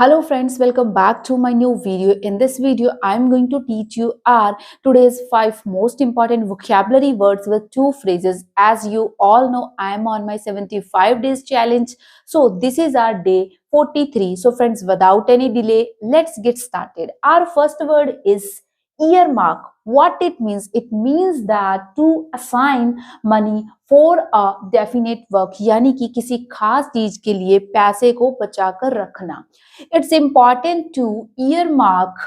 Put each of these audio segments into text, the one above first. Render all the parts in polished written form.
Hello friends, welcome back to my new video. In this video, I am going to teach you our today's 5 most important vocabulary words with 2 phrases. As you all know, I am on my 75 days challenge. So this is our day 43. So friends, without any delay, let's get started. Our first word is earmark. What it means? It means that to assign money for a definite work, यानी कि किसी खास चीज के लिए पैसे को बचाकर रखना. It's important to earmark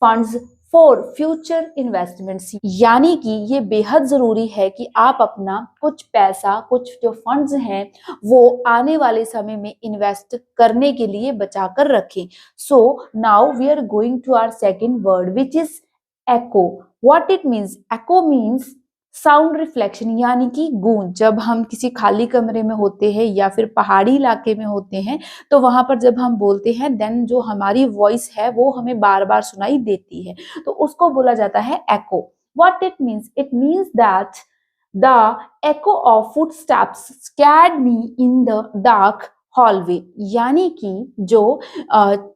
funds for future investments, यानी कि ये बेहद जरूरी है कि आप अपना कुछ पैसा, कुछ जो फंड्स हैं वो आने वाले समय में इन्वेस्ट करने के लिए बचाकर रखें. So now we are going to our second word which is echo. What it means? Echo means sound reflection, यानी कि गूंज. जब हम किसी खाली कमरे में होते हैं या फिर पहाड़ी इलाके में होते हैं तो वहां पर जब हम बोलते हैं देन जो हमारी वॉइस है वो हमें बार बार सुनाई देती है, तो उसको बोला जाता है echo. What it means? It means that the echo of footsteps scared me in the dark hallway, यानी कि जो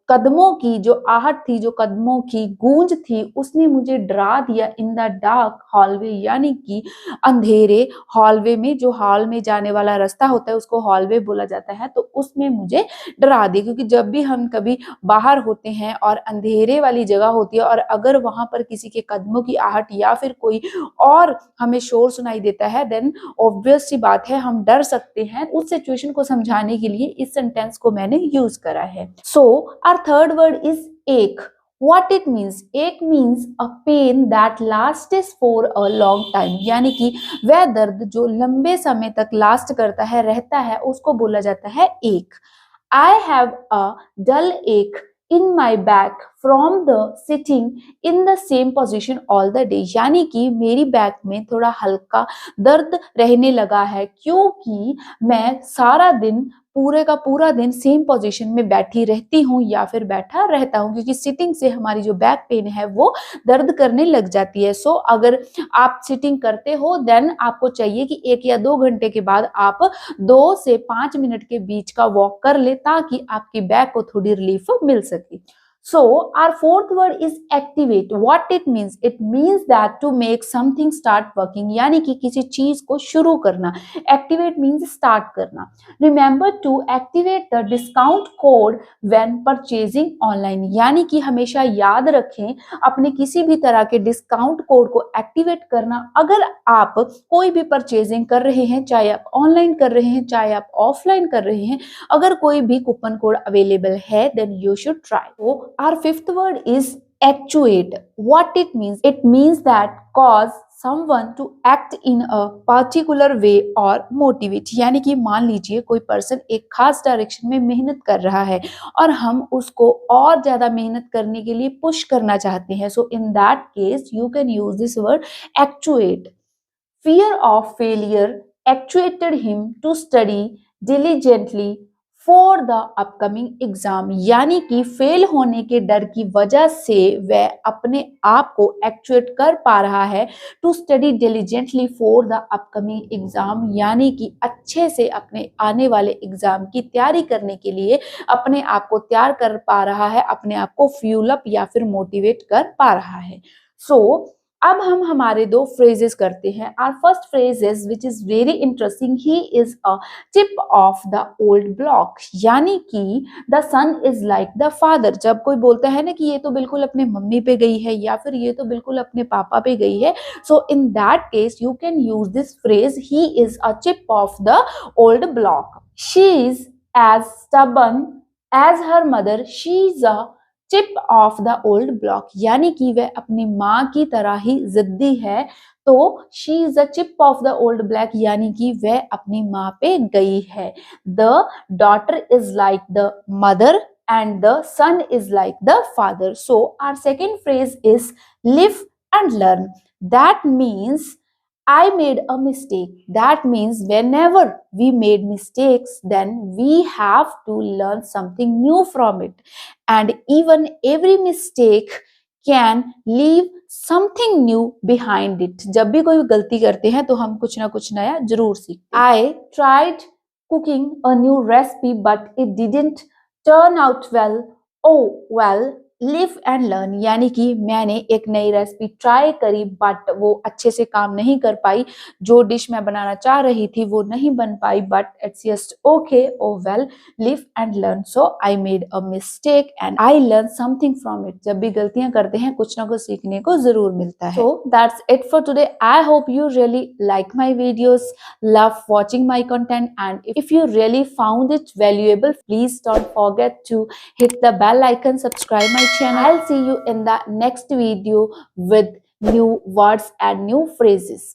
कदमों की जो आहट थी, जो कदमों की गूंज थी, उसने मुझे डरा दिया इन द डार्क हॉलवे, यानी कि अंधेरे हॉलवे में. जो हॉल में जाने वाला रास्ता होता है उसको हॉलवे बोला जाता है, तो उसमें मुझे डरा दिया. क्योंकि जब भी हम कभी बाहर होते हैं और अंधेरे वाली जगह होती है और अगर वहां पर किसी के कदमों की आहट या फिर कोई और हमें शोर सुनाई देता है देन ऑब्वियस सी बात है हम डर सकते हैं. उस सिचुएशन को समझाने के लिए इस सेंटेंस को मैंने यूज करा है. So our third word is एक. What it means? Ache means a pain that lasts for a long time, यानी कि वह दर्द जो लंबे समय तक लास्ट करता है, रहता है, उसको बोला जाता है एक. I have a dull ache in my back from the sitting in the same position all the day, यानी कि मेरी बैक में थोड़ा हल्का दर्द रहने लगा है क्योंकि मैं सारा दिन पूरे का पूरा दिन सेम पोजीशन में बैठी रहती हूँ या फिर बैठा रहता हूँ, क्योंकि सिटिंग से हमारी जो बैक पेन है वो दर्द करने लग जाती है. सो अगर आप सिटिंग करते हो देन आपको चाहिए कि 1 या 2 घंटे के बाद आप 2 से 5 मिनट के बीच का वॉक कर ले ताकि आपकी बैक को थोड़ी रिलीफ मिल सके. So our fourth word is activate. What it means? It means that to make something start working, यानी कि किसी चीज को शुरू करना. Activate means start करना. Remember to activate the discount code when purchasing online, यानी कि हमेशा याद रखें अपने किसी भी तरह के डिस्काउंट कोड को एक्टिवेट करना अगर आप कोई भी परचेजिंग कर रहे हैं, चाहे आप ऑनलाइन कर रहे हैं चाहे आप ऑफलाइन कर रहे हैं. अगर कोई भी कूपन कोड अवेलेबल है then you should try. Our fifth word is actuate. What it means? It means that cause someone to act in a particular way or motivate, यानी कि मान लीजिए कोई पर्सन एक खास डायरेक्शन में मेहनत कर रहा है और हम उसको और ज्यादा मेहनत करने के लिए पुश करना चाहते हैं. So in that case you can use this word actuate. Fear of failure actuated him to study diligently for the upcoming exam, यानी कि फेल होने के डर की वजह से वह अपने आप को एक्चुएट कर पा रहा है to study diligently for the upcoming exam, यानी कि अच्छे से अपने आने वाले एग्जाम की तैयारी करने के लिए अपने आप को तैयार कर पा रहा है, अपने आप को फ्यूल अप या फिर मोटिवेट कर पा रहा है. सो अब हम हमारे 2 फ्रेजेस करते हैं. Our first phrase is which is very interesting. He is a tip of the old block, यानी कि the son is like the father. जब कोई बोलता है ना कि ये तो बिल्कुल अपने मम्मी पे गई है या फिर ये तो बिल्कुल अपने पापा पे गई है, so in that case you can use this phrase he is a tip of the old block. She is as stubborn as her mother, she is a tip of the old block, यानी कि वह अपनी माँ की तरह ही जिद्दी है, तो she is a tip of the old block, यानी कि वह अपनी माँ पे गई है. The daughter is like the mother and the son is like the father. So our second phrase is live and learn. That means I made a mistake. That means whenever we made mistakes, then we have to learn something new from it. And even every mistake can leave something new behind it. जब भी कोई गलती करते हैं तो हम कुछ ना कुछ नया जरूर सीखते हैं. I tried cooking a new recipe, but it didn't turn out well. Oh well, live and learn यानी कि मैंने एक नई रेसिपी ट्राई करी बट वो अच्छे से काम नहीं कर पाई। जो डिश मैं बनाना चाह रही थी वो नहीं बन पाई, but it's just okay. Oh well, live and learn, so I made a mistake and I learn something from it. जब भी गलतियां करते हैं कुछ ना कुछ सीखने को जरूर मिलता है। So that's it for today. I hope you really like my videos, love watching my content, and if you really found it valuable, please don't forget to hit the bell icon, subscribe my channel. I'll see you in the next video with new words and new phrases.